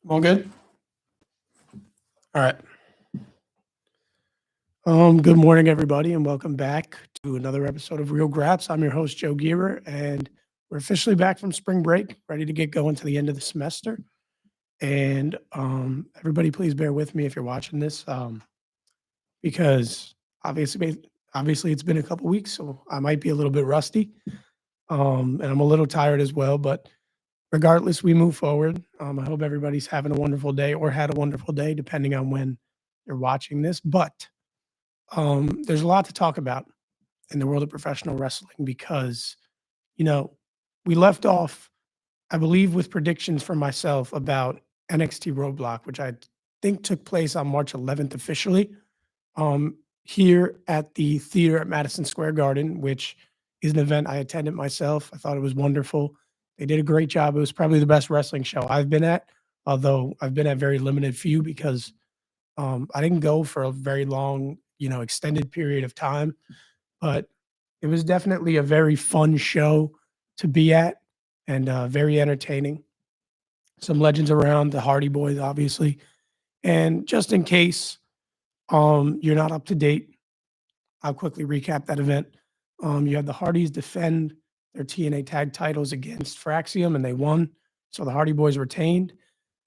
All good? All right. Good morning, everybody, and welcome back to another episode of Real Graps. I'm your host, Joe Gierer, and we're officially back from spring break, ready to get going to the end of the semester. And everybody, please bear with me if you're watching this, because obviously it's been a couple weeks, so I might be a little bit rusty, and I'm a little tired as well. But regardless, we move forward. I hope everybody's having a wonderful day or had a wonderful day, depending on when you're watching this. But there's a lot to talk about in the world of professional wrestling because, you know, we left off, I believe, with predictions for myself about NXT Roadblock, which I think took place on March 11th officially, here at the theater at Madison Square Garden, which is an event I attended myself. I thought it was wonderful. They did a great job. It was probably the best wrestling show I've been at, although I've been at very limited few because I didn't go for a very long, extended period of time, but it was definitely a very fun show to be at and very entertaining. Some legends around, the Hardy Boys, obviously. And just in case you're not up to date, I'll quickly recap that event. You had the Hardys defend their TNA tag titles against Fraxium, and they won. So the Hardy Boys retained.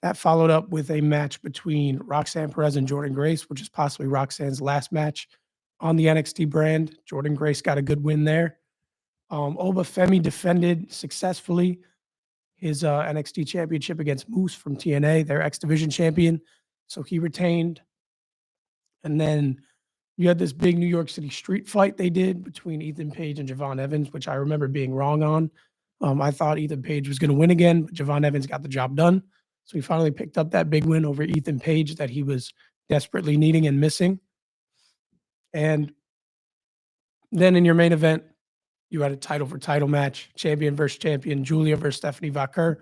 That followed up with a match between Roxanne Perez and Jordan Grace, which is possibly Roxanne's last match on the NXT brand. Jordan Grace got a good win there. Oba Femi defended successfully his NXT championship against Moose from TNA, their X Division champion. So he retained. And then you had this big New York City street fight they did between Ethan Page and Javon Evans, which I remember being wrong on. I thought Ethan Page was going to win again, but Javon Evans got the job done. So he finally picked up that big win over Ethan Page that he was desperately needing and missing. And then in your main event, you had a title for title match, champion versus champion, Julia versus Stephanie Vaquer.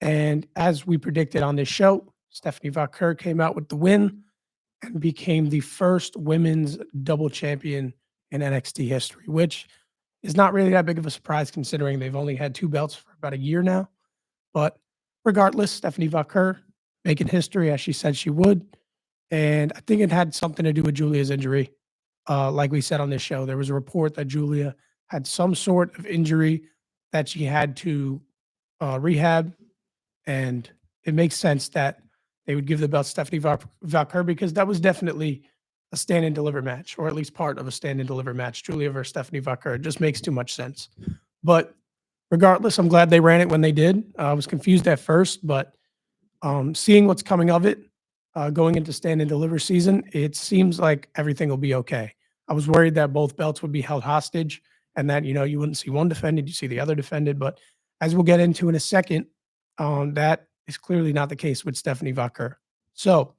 And as we predicted on this show, Stephanie Vaquer came out with the win and became the first women's double champion in NXT history, which is not really that big of a surprise considering they've only had two belts for about a year now. But regardless, Stephanie Vaquer making history as she said she would. And I think it had something to do with Julia's injury. Like we said on this show, there was a report that Julia had some sort of injury that she had to rehab. And it makes sense that they would give the belt to Stephanie Vaquer because that was definitely a stand and deliver match, or at least part of a stand and deliver match. Julia versus Stephanie Vaquer. It just makes too much sense. But regardless, I'm glad they ran it when they did. I was confused at first, but seeing what's coming of it, going into stand and deliver season, it seems like everything will be okay. I was worried that both belts would be held hostage and that, you wouldn't see one defended, you see the other defended. But as we'll get into in a second, that is clearly not the case with Stephanie Vaquer. So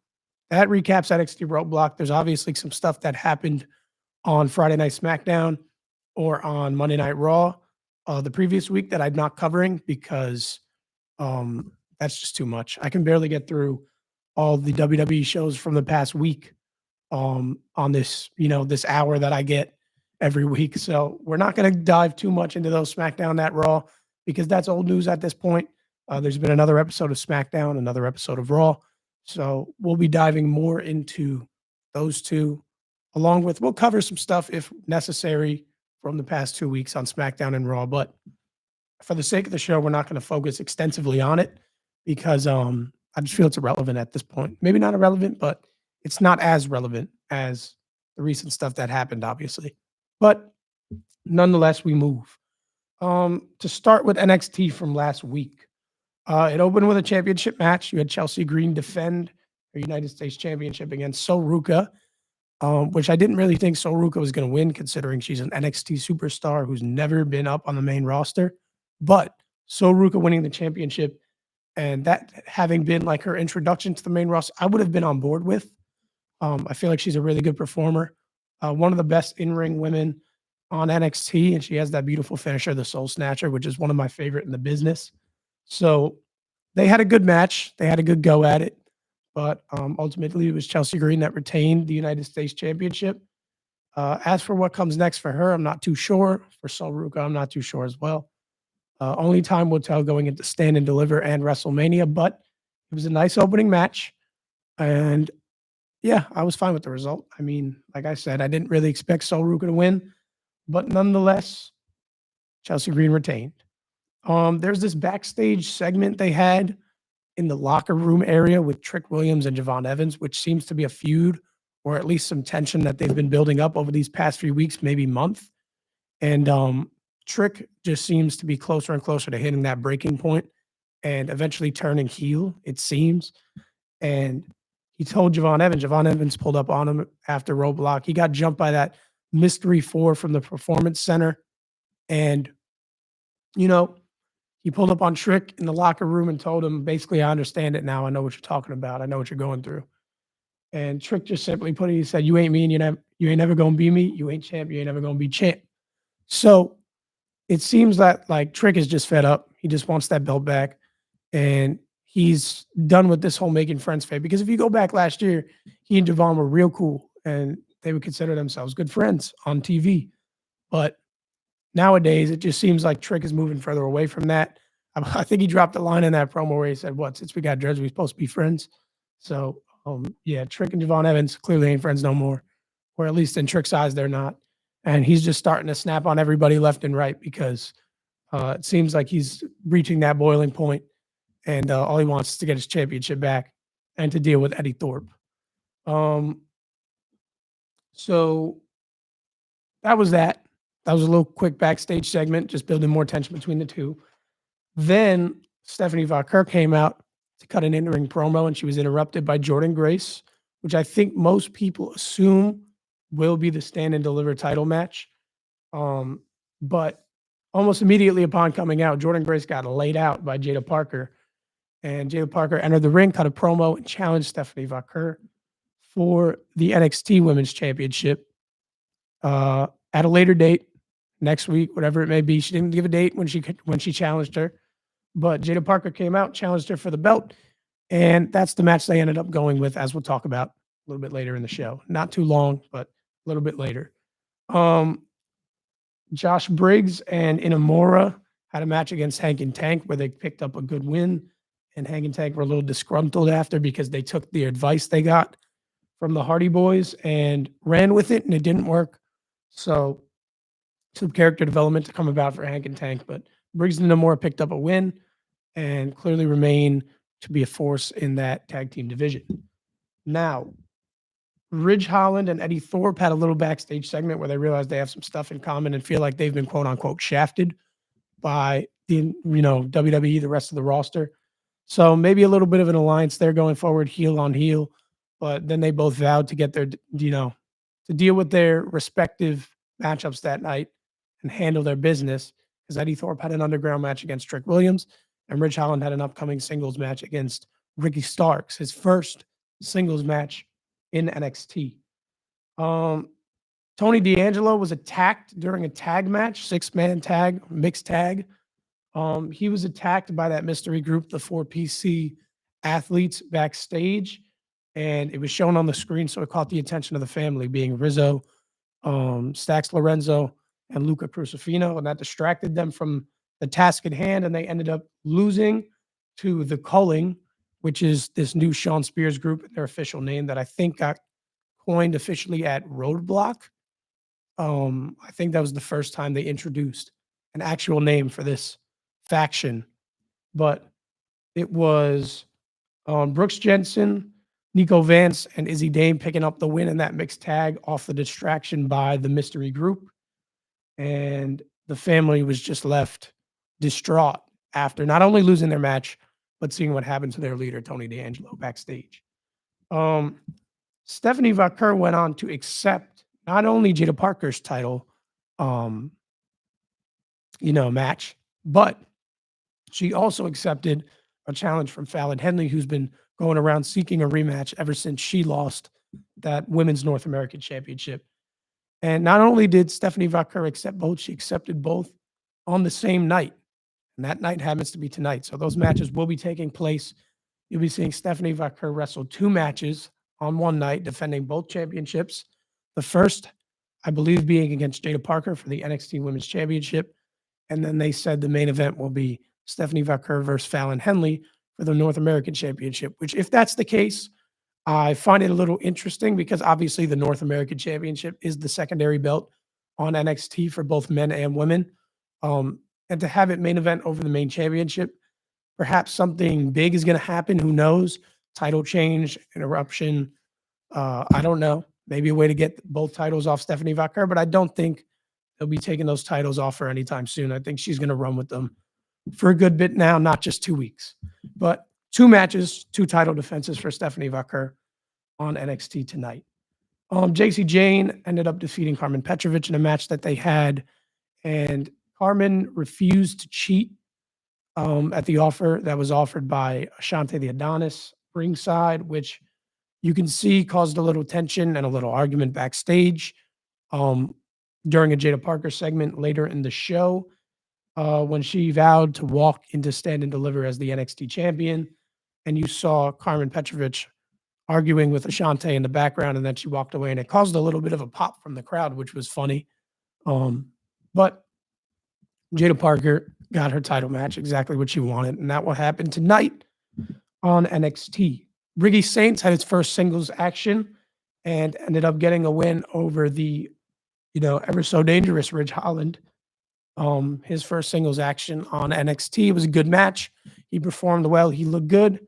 that recaps NXT Roadblock. There's obviously some stuff that happened on Friday Night SmackDown or on Monday Night Raw the previous week that I'm not covering because that's just too much. I can barely get through all the WWE shows from the past week on this, this hour that I get every week. So we're not going to dive too much into those SmackDown, that Raw, because that's old news at this point. There's been another episode of SmackDown, another episode of Raw. So we'll be diving more into those two, along with, we'll cover some stuff if necessary from the past 2 weeks on SmackDown and Raw. But for the sake of the show, we're not going to focus extensively on it because I just feel it's irrelevant at this point. Maybe not irrelevant, but it's not as relevant as the recent stuff that happened, obviously. But nonetheless, we move. To start with NXT from last week, it opened with a championship match. You had Chelsea Green defend her United States Championship against Sol Ruca, which I didn't really think Sol Ruca was going to win, considering she's an NXT superstar who's never been up on the main roster. But Sol Ruca winning the championship and that having been like her introduction to the main roster, I would have been on board with. I feel like she's a really good performer, one of the best in-ring women on NXT, and she has that beautiful finisher, the Soul Snatcher, which is one of my favorite in the business. So they had a good match. They had a good go at it. But ultimately, it was Chelsea Green that retained the United States Championship. As for what comes next for her, I'm not too sure. For Sol Ruca, I'm not too sure as well. Only time will tell going into Stand and Deliver and WrestleMania. But It was a nice opening match, and yeah, I was fine with the result. I mean, like I said, I didn't really expect Sol Ruka to win, but nonetheless, Chelsea Green retained. There's this backstage segment they had in the locker room area with Trick Williams and Javon Evans, which seems to be a feud or at least some tension that they've been building up over these past few weeks, maybe month. And Trick just seems to be closer and closer to hitting that breaking point and eventually turning heel, it seems. And he told Javon Evans pulled up on him after roadblock. He got jumped by that mystery four from the performance center. And, you know, he pulled up on Trick in the locker room and told him, basically, I understand it now. I know what you're talking about. I know what you're going through. And Trick just simply put it, he said, you ain't me and you ain't never gonna be me. You ain't champ, you ain't never gonna be champ. So it seems that like Trick is just fed up. He just wants that belt back. And he's done with this whole making friends fade. Because if you go back last year, he and Devon were real cool and they would consider themselves good friends on TV. But nowadays, it just seems like Trick is moving further away from that. I think he dropped a line in that promo where he said, "What? Since we got dreads, we supposed to be friends?" So, yeah, Trick and Javon Evans clearly ain't friends no more, or at least in Trick's eyes, they're not. And he's just starting to snap on everybody left and right because it seems like he's reaching that boiling point, and all he wants is to get his championship back and to deal with Eddie Thorpe. Um, so that was that. That was a little quick backstage segment, just building more tension between the two. Then Stephanie Vaquer came out to cut an in-ring promo, and she was interrupted by Jordan Grace, which I think most people assume will be the stand and deliver title match. But almost immediately upon coming out, Jordan Grace got laid out by Jada Parker, and Jada Parker entered the ring, cut a promo, and challenged Stephanie Vaquer for the NXT Women's Championship at a later date, next week, whatever it may be. She didn't give a date when she challenged her, but Jada Parker came out, challenged her for the belt, and that's the match they ended up going with, as we'll talk about a little bit later in the show. Not too long, but a little bit later. Josh Briggs and Inamura had a match against Hank and Tank where they picked up a good win, and Hank and Tank were a little disgruntled after because they took the advice they got from the Hardy Boys and ran with it, and it didn't work. So some character development to come about for Hank and Tank, but Briggs and Namora picked up a win and clearly remain to be a force in that tag team division. Now, Ridge Holland and Eddie Thorpe had a little backstage segment where they realized they have some stuff in common and feel like they've been quote unquote shafted by the WWE, the rest of the roster. So maybe a little bit of an alliance there going forward, heel on heel. But then they both vowed to get their, to deal with their respective matchups that night and handle their business, because Eddie Thorpe had an underground match against Trick Williams, and Ridge Holland had an upcoming singles match against Ricky Starks, his first singles match in NXT. Tony D'Angelo was attacked during a tag match, 6-man tag, mixed tag. He was attacked by that mystery group, the 4PC athletes backstage, and it was shown on the screen, so it caught the attention of the family, being Rizzo, Stax Lorenzo, and Luca Crucifino, and that distracted them from the task at hand, and they ended up losing to the Culling, which is this new Sean Spears group, their official name that I think got coined officially at Roadblock. I think that was the first time they introduced an actual name for this faction, but it was Brooks Jensen, Nico Vance, and Izzy Dame picking up the win in that mixed tag off the distraction by the mystery group. And the family was just left distraught after not only losing their match, but seeing what happened to their leader, Tony D'Angelo, backstage. Stephanie Vaquer went on to accept not only Jada Parker's title, match, but she also accepted a challenge from Fallon Henley, who's been going around seeking a rematch ever since she lost that Women's North American Championship. And not only did Stephanie Vaquer accept both, she accepted both on the same night. And that night happens to be tonight. So those matches will be taking place. You'll be seeing Stephanie Vaquer wrestle 2 matches on one night, defending both championships. The first, I believe, being against Jada Parker for the NXT Women's Championship. And then they said the main event will be Stephanie Vaquer versus Fallon Henley for the North American Championship, which, if that's the case, I find it a little interesting because obviously the North American Championship is the secondary belt on NXT for both men and women. And to have it main event over the main championship, perhaps something big is going to happen. Who knows? Title change, interruption. I don't know. Maybe a way to get both titles off Stephanie Vaquer, but I don't think they'll be taking those titles off her anytime soon. I think she's going to run with them for a good bit now, not just 2 weeks. But 2 matches, 2 title defenses for Stephanie Vaquer on NXT tonight. JC Jane ended up defeating Carmen Petrovic in a match that they had, and Carmen refused to cheat at the offer that was offered by Ashante the Adonis ringside, which you can see caused a little tension and a little argument backstage during a Jada Parker segment later in the show when she vowed to walk into Stand and Deliver as the NXT champion. And you saw Carmen Petrovic arguing with Ashante in the background, and then she walked away, and it caused a little bit of a pop from the crowd, which was funny. But Jada Parker got her title match, exactly what she wanted, and that will happen tonight on NXT. Ricky Saints had its first singles action and ended up getting a win over the, ever so dangerous Ridge Holland. His first singles action on NXT. It was a good match. He performed well. He looked good.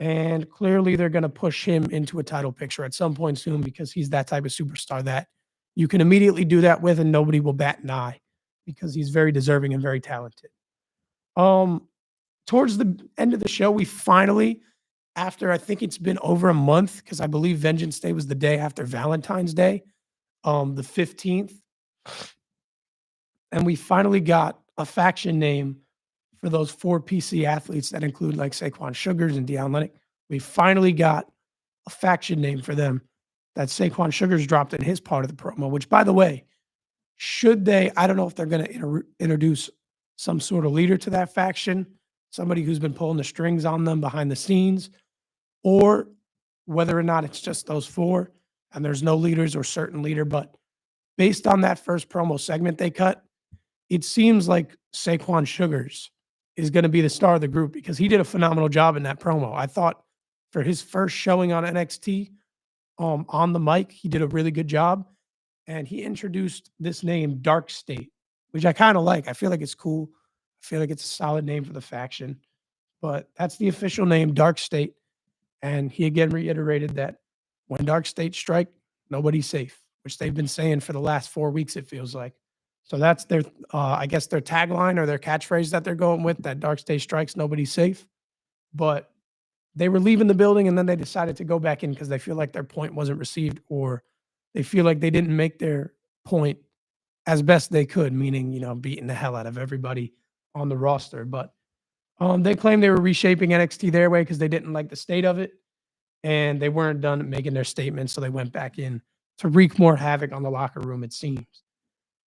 And clearly they're going to push him into a title picture at some point soon because he's that type of superstar that you can immediately do that with and nobody will bat an eye because he's very deserving and very talented. Towards the end of the show, we finally, after I think it's been over a month, because I believe Vengeance Day was the day after Valentine's Day, the 15th, and we finally got a faction name for those 4 PC athletes that include like Saquon Sugars and Deion Lennox. We finally got a faction name for them that Saquon Sugars dropped in his part of the promo, which, by the way, I don't know if they're going to introduce some sort of leader to that faction, somebody who's been pulling the strings on them behind the scenes, or whether or not it's just those 4 and there's no leaders or certain leader. But based on that first promo segment they cut, it seems like Saquon Sugars is going to be the star of the group because he did a phenomenal job in that promo. I thought for his first showing on NXT on the mic, he did a really good job. And he introduced this name, Dark State, which I kind of like. I feel like it's cool. I feel like it's a solid name for the faction. But that's the official name, Dark State. And he again reiterated that when Dark State strike, nobody's safe, which they've been saying for the last 4 weeks, it feels like. So that's their, I guess, their tagline or their catchphrase that they're going with, that Dark State strikes, nobody's safe. But they were leaving the building and then they decided to go back in because they feel like their point wasn't received, or they feel like they didn't make their point as best they could, meaning, beating the hell out of everybody on the roster. But they claimed they were reshaping NXT their way because they didn't like the state of it and they weren't done making their statements. So they went back in to wreak more havoc on the locker room, it seems.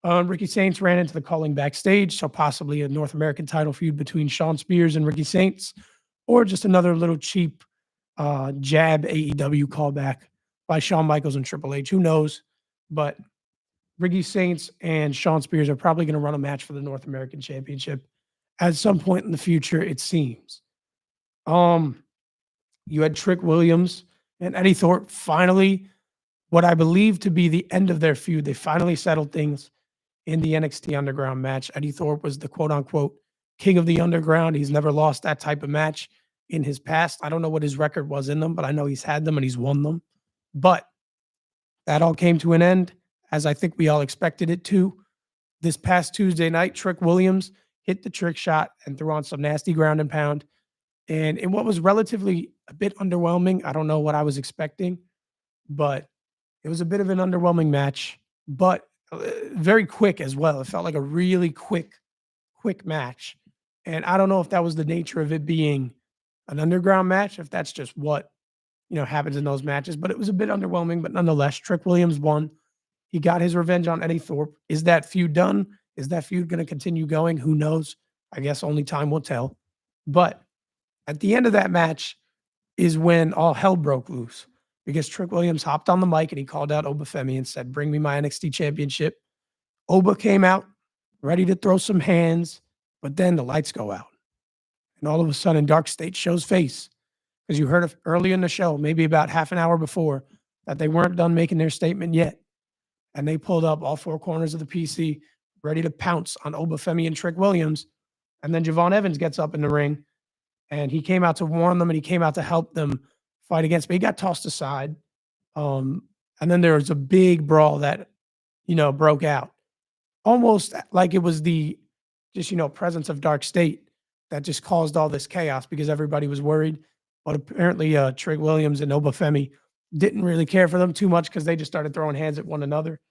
Ricky Saints ran into the calling backstage, so possibly a North American title feud between Shawn Spears and Ricky Saints, or just another little cheap jab AEW callback by Shawn Michaels and Triple H. Who knows? But Ricky Saints and Shawn Spears are probably going to run a match for the North American Championship at some point in the future, it seems. You had Trick Williams and Eddie Thorpe finally, what I believe to be the end of their feud. They finally settled things in the NXT Underground match. Eddie Thorpe was the quote-unquote king of the Underground. He's never lost that type of match in his past. I don't know what his record was in them, but I know he's had them and he's won them. But that all came to an end, as I think we all expected it to. This past Tuesday night, Trick Williams hit the trick shot and threw on some nasty ground and pound. And in what was relatively a bit underwhelming, I don't know what I was expecting, but it was a bit of an underwhelming match, but very quick as well. It felt like a really quick match. And I don't know if that was the nature of it being an underground match, if that's just what, happens in those matches, but it was a bit underwhelming. But nonetheless, Trick Williams won. He got his revenge on Eddie Thorpe. Is that feud done? Is that feud going to continue going? Who knows? I guess only time will tell. But at the end of that match is when all hell broke loose, because Trick Williams hopped on the mic and he called out Obafemi and said, "Bring me my NXT championship." Oba came out ready to throw some hands, but then the lights go out. And all of a sudden, Dark State shows face because you heard early in the show, maybe about half an hour before, that they weren't done making their statement yet. And they pulled up all four corners of the PC, ready to pounce on Obafemi and Trick Williams. And then Javon Evans gets up in the ring, and he came out to warn them, and he came out to help them fight against. But he got tossed aside. And then there was a big brawl that broke out, almost like it was the just presence of Dark State that just caused all this chaos because everybody was worried. But apparently, Trick Williams and Obafemi didn't really care for them too much because they just started throwing hands at one another.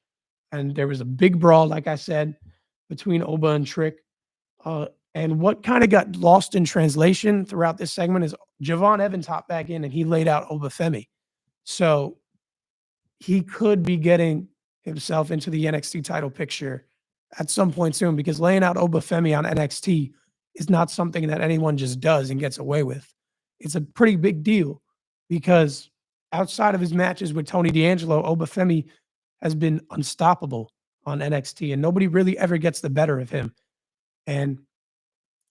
And there was a big brawl, like I said, between Oba and Trick. And what kind of got lost in translation throughout this segment is Javon Evans hopped back in and he laid out Obafemi. So he could be getting himself into the NXT title picture at some point soon, because laying out Obafemi on NXT is not something that anyone just does and gets away with. It's a pretty big deal because outside of his matches with Tony D'Angelo, Obafemi has been unstoppable on NXT, and nobody really ever gets the better of him. And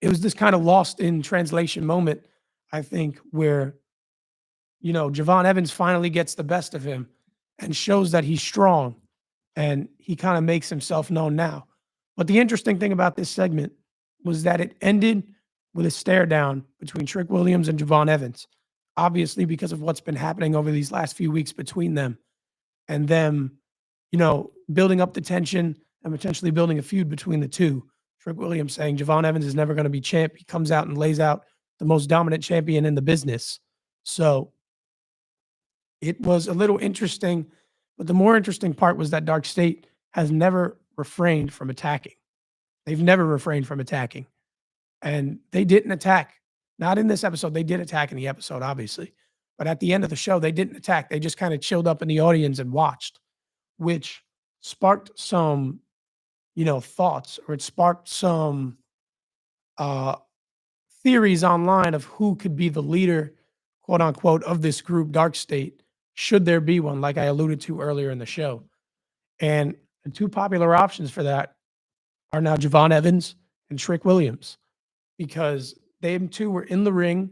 it was this kind of lost in translation moment, I think, where, Javon Evans finally gets the best of him and shows that he's strong, and he kind of makes himself known now. But the interesting thing about this segment was that it ended with a stare down between Trick Williams and Javon Evans, obviously because of what's been happening over these last few weeks between them and them, building up the tension and potentially building a feud between the two. Trick Williams saying Javon Evans is never going to be champ. He comes out and lays out the most dominant champion in the business. So it was a little interesting, but the more interesting part was that Dark State has never refrained from attacking. They've never refrained from attacking. And they didn't attack. Not in this episode. They did attack in the episode, obviously. But at the end of the show, they didn't attack. They just kind of chilled up in the audience and watched, which sparked some, thoughts, or it sparked some theories online of who could be the leader, quote unquote, of this group, Dark State, should there be one, like I alluded to earlier in the show. And the two popular options for that are now Javon Evans and Trick Williams, because they two were in the ring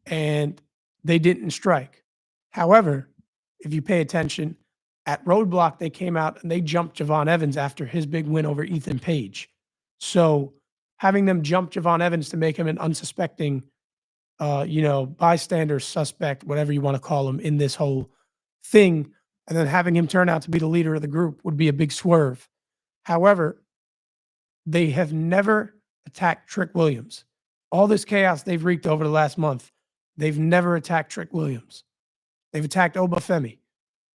and they didn't strike. However, if you pay attention, at Roadblock, they came out and they jumped Javon Evans after his big win over Ethan Page. So having them jump Javon Evans to make him an unsuspecting, bystander, suspect, whatever you want to call him in this whole thing, and then having him turn out to be the leader of the group would be a big swerve. However, they have never attacked Trick Williams. All this chaos they've wreaked over the last month, they've never attacked Trick Williams. They've attacked Obafemi.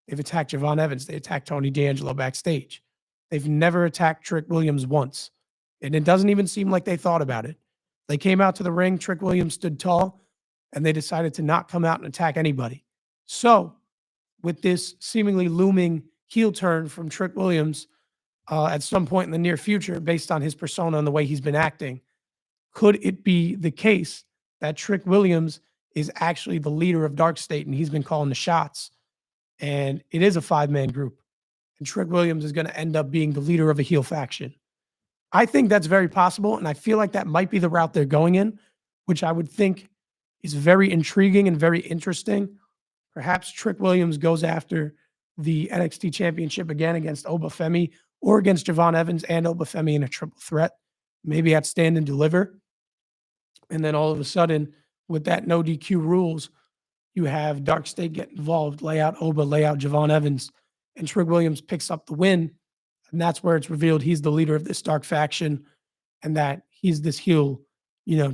They've attacked Javon Evans. They attacked Tony D'Angelo backstage. They've never attacked Trick Williams once. And it doesn't even seem like they thought about it. They came out to the ring, Trick Williams stood tall, and they decided to not come out and attack anybody. So, with this seemingly looming heel turn from Trick Williams at some point in the near future, based on his persona and the way he's been acting, could it be the case that Trick Williams is actually the leader of Dark State and he's been calling the shots? And it is a 5-man group. And Trick Williams is going to end up being the leader of a heel faction. I think that's very possible. And I feel like that might be the route they're going in, which I would think is very intriguing and very interesting. Perhaps Trick Williams goes after the NXT championship again against Obafemi, or against Javon Evans and Obafemi in a triple threat, maybe at Stand and Deliver. And then all of a sudden, with that no DQ rules, you have Dark State get involved, lay out Oba, lay out Javon Evans, and Trick Williams picks up the win. And that's where it's revealed he's the leader of this dark faction and that he's this heel,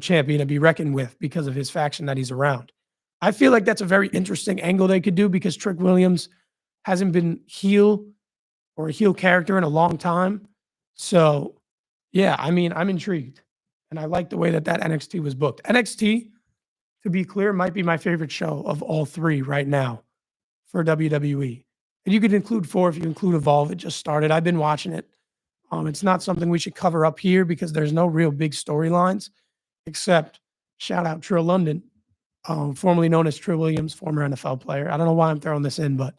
champion to be reckoned with because of his faction that he's around. I feel like that's a very interesting angle they could do, because Trick Williams hasn't been heel or a heel character in a long time. So, yeah, I'm intrigued. And I like the way that NXT was booked. NXT, to be clear, might be my favorite show of all three right now for WWE. And you could include 4 if you include Evolve. It just started. I've been watching it. It's not something we should cover up here because there's no real big storylines, except shout out Trill London, formerly known as Trill Williams, former NFL player. I don't know why I'm throwing this in, but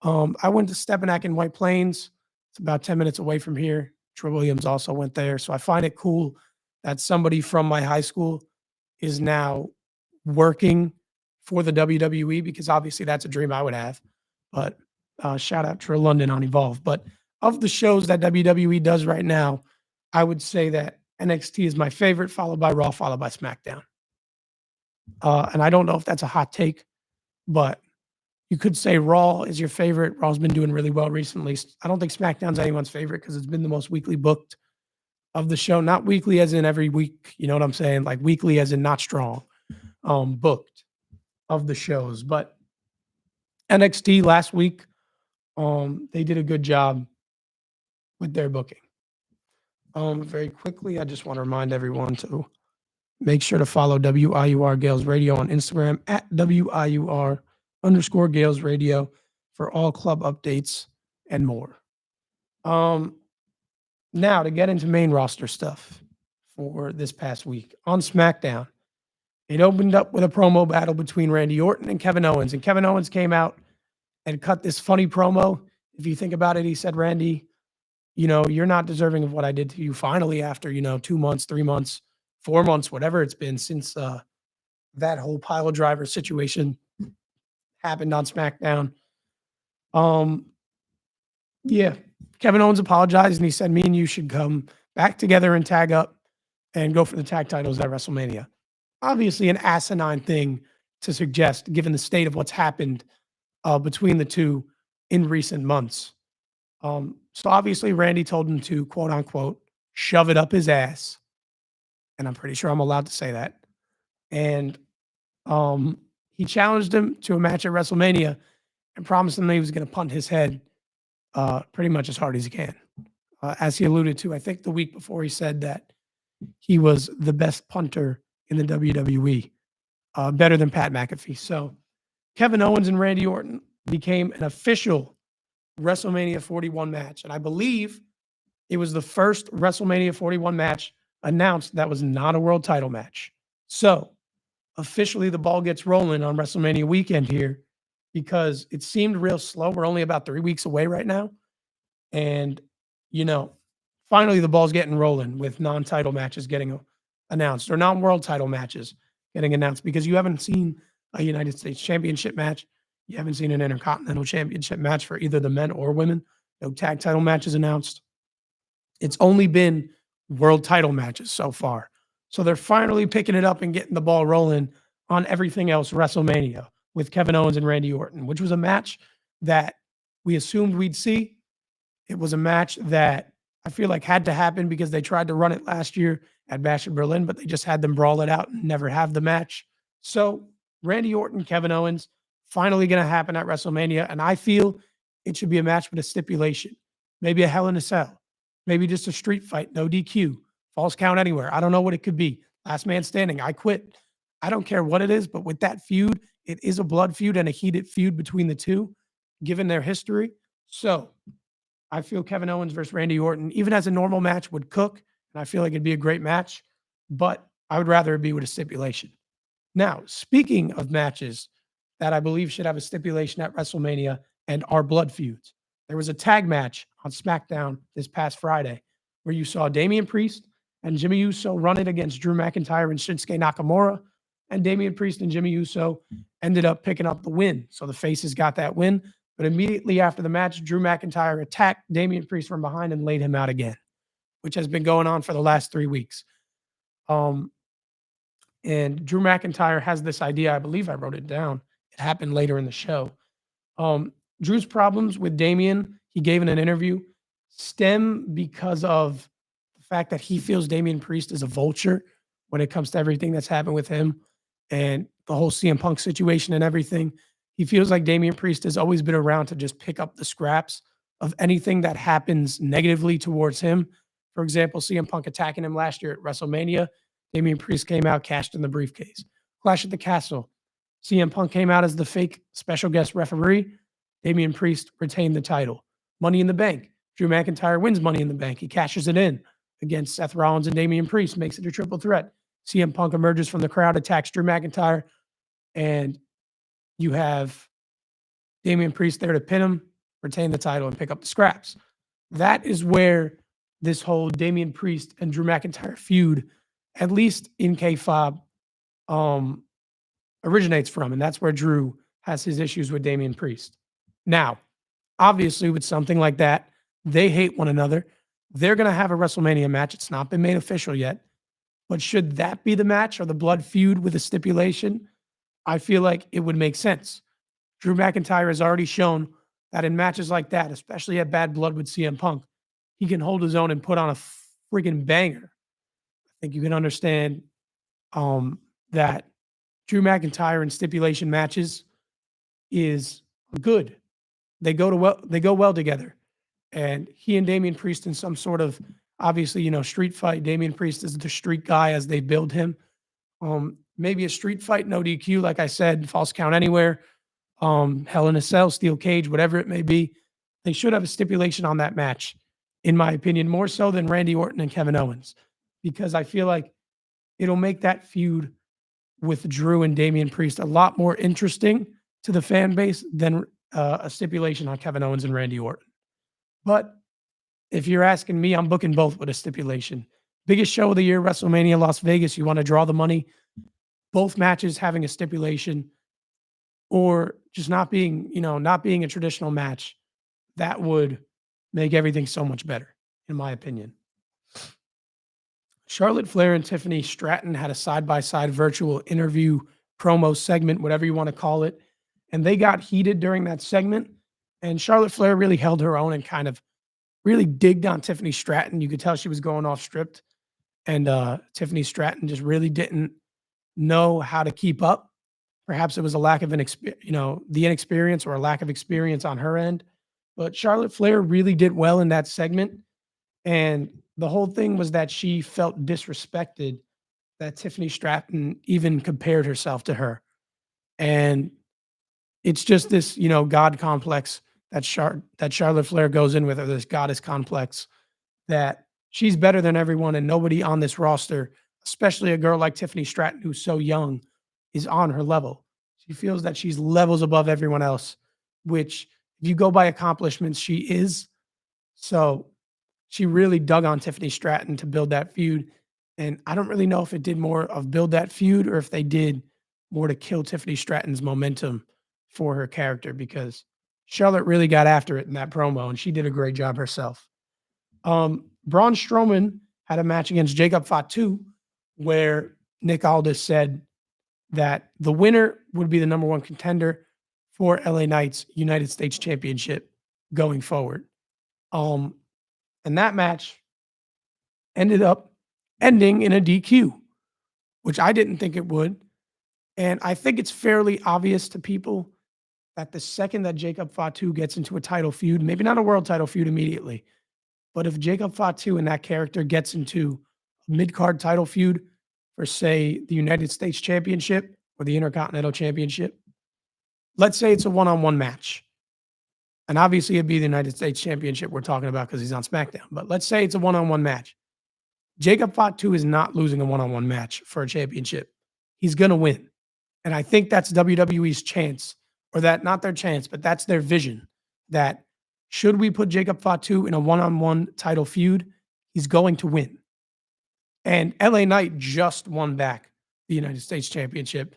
I went to Stepinac in White Plains. It's about 10 minutes away from here. Trill Williams also went there. So I find it cool that somebody from my high school is now working for the WWE because obviously that's a dream I would have. But shout out to London on Evolve. But of the shows that WWE does right now, I would say that NXT is my favorite, followed by Raw, followed by SmackDown. And I don't know if that's a hot take, but you could say Raw is your favorite. Raw's been doing really well recently. I don't think SmackDown's anyone's favorite because it's been the most weekly booked of the show. Not weekly as in every week, you know what I'm saying? Like weekly as in not strong, booked of the shows. But NXT last week, they did a good job with their booking. Very quickly, I just want to remind everyone to make sure to follow WIUR Gales Radio on Instagram at WIUR_Gales Radio for all club updates and more. Now to get into main roster stuff for this past week on SmackDown, it opened up with a promo battle between Randy Orton and Kevin Owens, and Kevin Owens came out and cut this funny promo. If you think about it, he said, "Randy, you're not deserving of what I did to you finally after, 2 months, 3 months, 4 months, whatever it's been since that whole pile driver situation happened on SmackDown." Yeah, Kevin Owens apologized and he said, "Me and you should come back together and tag up and go for the tag titles at WrestleMania." Obviously, an asinine thing to suggest, given the state of what's happened between the two in recent months. So obviously, Randy told him to quote unquote shove it up his ass, and I'm pretty sure I'm allowed to say that. And he challenged him to a match at WrestleMania and promised him that he was going to punt his head pretty much as hard as he can. As he alluded to, I think the week before, he said that he was the best punter in the WWE, better than Pat McAfee. So Kevin Owens and Randy Orton became an official WrestleMania 41 match. And I believe it was the first WrestleMania 41 match announced that was not a world title match. So officially the ball gets rolling on WrestleMania weekend here because it seemed real slow. We're only about 3 weeks away right now. And, finally the ball's getting rolling with non-title matches getting announced or non-world title matches getting announced because you haven't seen a United States Championship match. You haven't seen an Intercontinental Championship match for either the men or women. No tag title matches announced. It's only been world title matches so far. So they're finally picking it up and getting the ball rolling on everything else WrestleMania with Kevin Owens and Randy Orton, which was a match that we assumed we'd see. It was a match that I feel like had to happen because they tried to run it last year at Bash in Berlin, but they just had them brawl it out and never have the match. So Randy Orton, Kevin Owens, finally going to happen at WrestleMania. And I feel it should be a match with a stipulation, maybe a Hell in a Cell, maybe just a street fight, no DQ, false count anywhere. I don't know what it could be. Last man standing. I quit. I don't care what it is, but with that feud, it is a blood feud and a heated feud between the two, given their history. So I feel Kevin Owens versus Randy Orton, even as a normal match, would cook. And I feel like it'd be a great match, but I would rather it be with a stipulation. Now, speaking of matches that I believe should have a stipulation at WrestleMania and are blood feuds, there was a tag match on SmackDown this past Friday where you saw Damian Priest and Jimmy Uso run it against Drew McIntyre and Shinsuke Nakamura. And Damian Priest and Jimmy Uso ended up picking up the win. So the faces got that win. But immediately after the match, Drew McIntyre attacked Damian Priest from behind and laid him out again, which has been going on for the last 3 weeks. And Drew McIntyre has this idea. I believe I wrote it down. It happened later in the show. Drew's problems with Damian, he gave in an interview, stem because of the fact that he feels Damian Priest is a vulture when it comes to everything that's happened with him and the whole CM Punk situation and everything. He feels like Damian Priest has always been around to just pick up the scraps of anything that happens negatively towards him. For example, CM Punk attacking him last year at WrestleMania. Damian Priest came out, cashed in the briefcase. Clash at the Castle. CM Punk came out as the fake special guest referee. Damian Priest retained the title. Money in the Bank. Drew McIntyre wins Money in the Bank. He cashes it in against Seth Rollins and Damian Priest, makes it a triple threat. CM Punk emerges from the crowd, attacks Drew McIntyre, and you have Damian Priest there to pin him, retain the title, and pick up the scraps. That is where this whole Damian Priest and Drew McIntyre feud, at least in K-Fob, um, originates from, and that's where Drew has his issues with Damian Priest. Now, obviously, with something like that, they hate one another. They're going to have a WrestleMania match. It's not been made official yet. But should that be the match or the blood feud with a stipulation? I feel like it would make sense. Drew McIntyre has already shown that in matches like that, especially at Bad Blood with CM Punk, he can hold his own and put on a friggin' banger. I think you can understand that Drew McIntyre in stipulation matches is good. They go well together. And he and Damian Priest in some sort of obviously, street fight. Damian Priest is the street guy as they build him. Maybe a street fight, no DQ, like I said, false count anywhere, Hell in a Cell, steel cage, whatever it may be. They should have a stipulation on that match, in my opinion, more so than Randy Orton and Kevin Owens, because I feel like it'll make that feud with Drew and Damian Priest a lot more interesting to the fan base than a stipulation on Kevin Owens and Randy Orton. But if you're asking me, I'm booking both with a stipulation. Biggest show of the year, WrestleMania, Las Vegas. You want to draw the money. Both matches having a stipulation, or just not being a traditional match. That would make everything so much better, in my opinion. Charlotte Flair and Tiffany Stratton had a side-by-side virtual interview promo segment, whatever you want to call it. And they got heated during that segment. And Charlotte Flair really held her own and kind of really digged on Tiffany Stratton. You could tell she was going off script. And Tiffany Stratton just really didn't know how to keep up. Perhaps it was a lack of the inexperience or a lack of experience on her end. But Charlotte Flair really did well in that segment. And the whole thing was that she felt disrespected that Tiffany Stratton even compared herself to her. And it's just this, God complex that Charlotte Flair goes in with, or this goddess complex, that she's better than everyone and nobody on this roster, especially a girl like Tiffany Stratton, who's so young, is on her level. She feels that she's levels above everyone else, which if you go by accomplishments, she is. So she really dug on Tiffany Stratton to build that feud. And I don't really know if it did more of build that feud or if they did more to kill Tiffany Stratton's momentum for her character, because Charlotte really got after it in that promo and she did a great job herself. Braun Strowman had a match against Jacob Fatu where Nick Aldis said that the winner would be the number one contender for LA Knight's United States Championship going forward. And that match ended up ending in a DQ, which I didn't think it would. And I think it's fairly obvious to people that the second that Jacob Fatu gets into a title feud, maybe not a world title feud immediately, but if Jacob Fatu and that character gets into a mid-card title feud for, say, the United States Championship or the Intercontinental Championship, let's say it's a one-on-one match. And obviously it'd be the United States Championship we're talking about because he's on SmackDown. But let's say it's a one-on-one match. Jacob Fatu is not losing a one-on-one match for a championship. He's going to win. And I think that's WWE's chance, or that not their chance, but that's their vision, that should we put Jacob Fatu in a one-on-one title feud, he's going to win. And LA Knight just won back the United States Championship.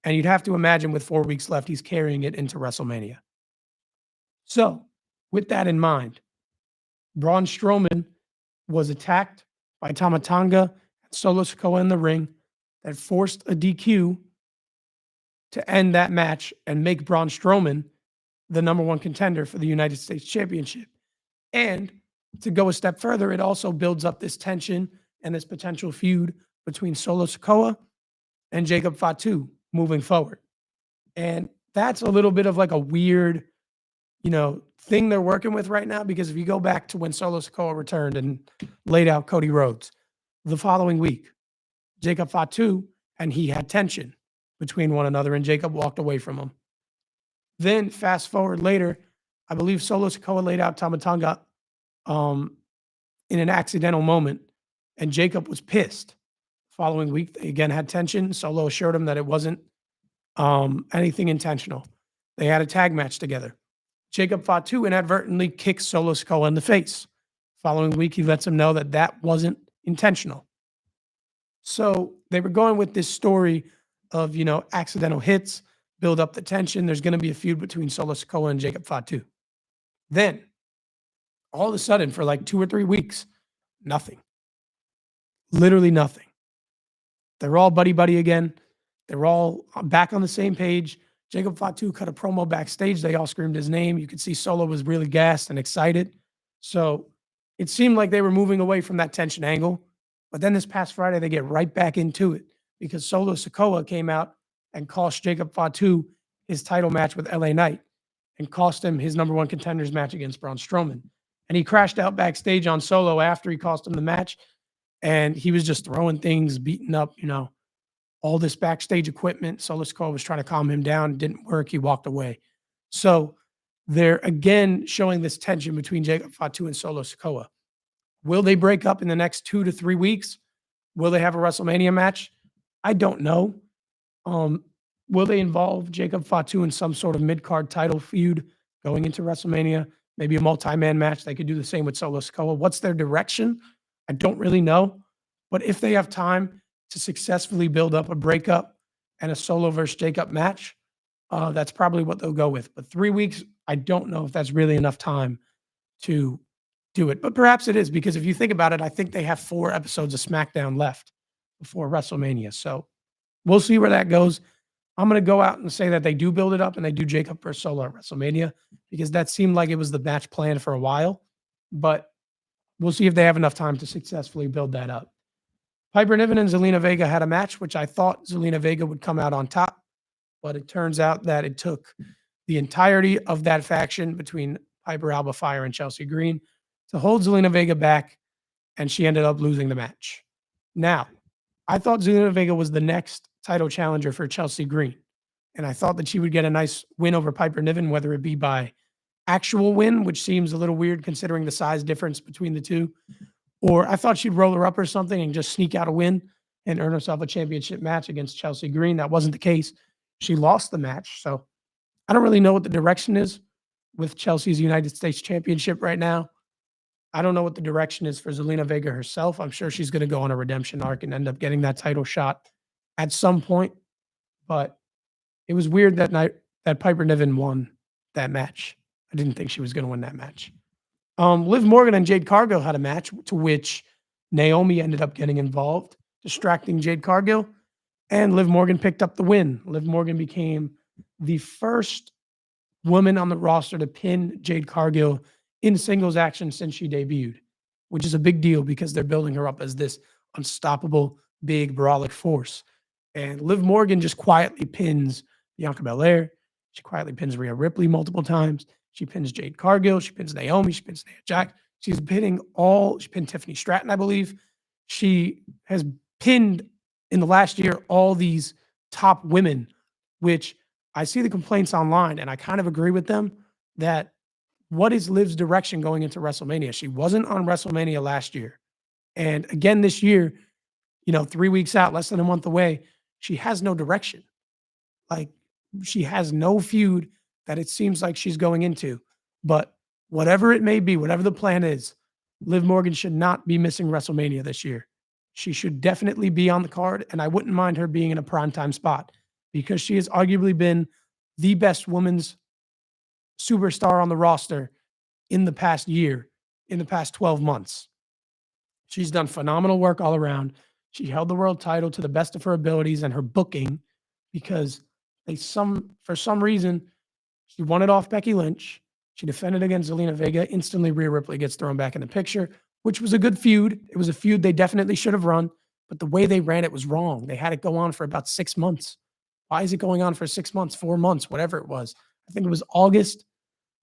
And you'd have to imagine with 4 weeks left, he's carrying it into WrestleMania. So with that in mind, Braun Strowman was attacked by Tama Tonga and Solo Sikoa in the ring that forced a DQ to end that match and make Braun Strowman the number one contender for the United States Championship. And to go a step further, it also builds up this tension and this potential feud between Solo Sikoa and Jacob Fatu moving forward. And that's a little bit of like a weird, thing they're working with right now, because if you go back to when Solo Sikoa returned and laid out Cody Rhodes, the following week, Jacob Fatu and he had tension between one another, and Jacob walked away from him. Then fast forward later, I believe Solo Sikoa laid out Tama Tonga in an accidental moment, and Jacob was pissed. Following week, they again had tension. Solo assured him that it wasn't anything intentional. They had a tag match together. Jacob Fatu inadvertently kicks Solo Sikoa in the face. Following week, he lets him know that that wasn't intentional. So they were going with this story of, accidental hits, build up the tension. There's going to be a feud between Solo Sikoa and Jacob Fatu. Then, all of a sudden, for like 2 or 3 weeks, nothing. Literally nothing. They're all buddy again. They're all back on the same page. Jacob Fatu cut a promo backstage. They all screamed his name. You could see Solo was really gassed and excited. So it seemed like they were moving away from that tension angle. But then this past Friday, they get right back into it because Solo Sikoa came out and cost Jacob Fatu his title match with LA Knight and cost him his number one contenders match against Braun Strowman. And he crashed out backstage on Solo after he cost him the match. And he was just throwing things, beating up, all this backstage equipment. Solo Sikoa was trying to calm him down. It didn't work. He walked away. So they're again showing this tension between Jacob Fatu and Solo Sikoa. Will they break up in the next 2 to 3 weeks? Will they have a WrestleMania match? I don't know. Will they involve Jacob Fatu in some sort of mid-card title feud going into WrestleMania? Maybe a multi-man match. They could do the same with Solo Sikoa. What's their direction? I don't really know. But if they have time to successfully build up a breakup and a Solo versus Jacob match, that's probably what they'll go with. But 3 weeks, I don't know if that's really enough time to do it. But perhaps it is, because if you think about it, I think they have 4 episodes of SmackDown left before WrestleMania. So we'll see where that goes. I'm going to go out and say that they do build it up and they do Jacob versus Solo at WrestleMania, because that seemed like it was the match plan for a while. But we'll see if they have enough time to successfully build that up. Piper Niven and Zelina Vega had a match, which I thought Zelina Vega would come out on top. But it turns out that it took the entirety of that faction between Piper Alba Fire and Chelsea Green to hold Zelina Vega back, and she ended up losing the match. Now, I thought Zelina Vega was the next title challenger for Chelsea Green, and I thought that she would get a nice win over Piper Niven, whether it be by actual win, which seems a little weird considering the size difference between the two, or I thought she'd roll her up or something and just sneak out a win and earn herself a championship match against Chelsea Green. That wasn't the case. She lost the match, so I don't really know what the direction is with Chelsea's United States Championship right now. I don't know what the direction is for Zelina Vega herself. I'm sure she's going to go on a redemption arc and end up getting that title shot at some point. But it was weird that night that Piper Niven won that match. I didn't think she was going to win that match. Liv Morgan and Jade Cargill had a match to which Naomi ended up getting involved, distracting Jade Cargill, and Liv Morgan picked up the win. Liv Morgan became the first woman on the roster to pin Jade Cargill in singles action since she debuted, which is a big deal because they're building her up as this unstoppable, big, brawlic force. And Liv Morgan just quietly pins Bianca Belair. She quietly pins Rhea Ripley multiple times. She pins Jade Cargill. She pins Naomi. She pins Nia Jax. She pinned Tiffany Stratton, I believe. She has pinned in the last year all these top women, which I see the complaints online, and I kind of agree with them that what is Liv's direction going into WrestleMania? She wasn't on WrestleMania last year. And again, this year, 3 weeks out, less than a month away, she has no direction. Like, she has no feud that it seems like she's going into. But whatever it may be, whatever the plan is, Liv Morgan should not be missing WrestleMania this year. She should definitely be on the card, and I wouldn't mind her being in a primetime spot because she has arguably been the best women's superstar on the roster in the past year, in the past 12 months. She's done phenomenal work all around. She held the world title to the best of her abilities and her booking because for some reason, she won it off Becky Lynch. She defended against Zelina Vega. Instantly, Rhea Ripley gets thrown back in the picture, which was a good feud. It was a feud they definitely should have run, but the way they ran it was wrong. They had it go on for about 6 months. Why is it going on for 6 months, 4 months, whatever it was? I think it was August,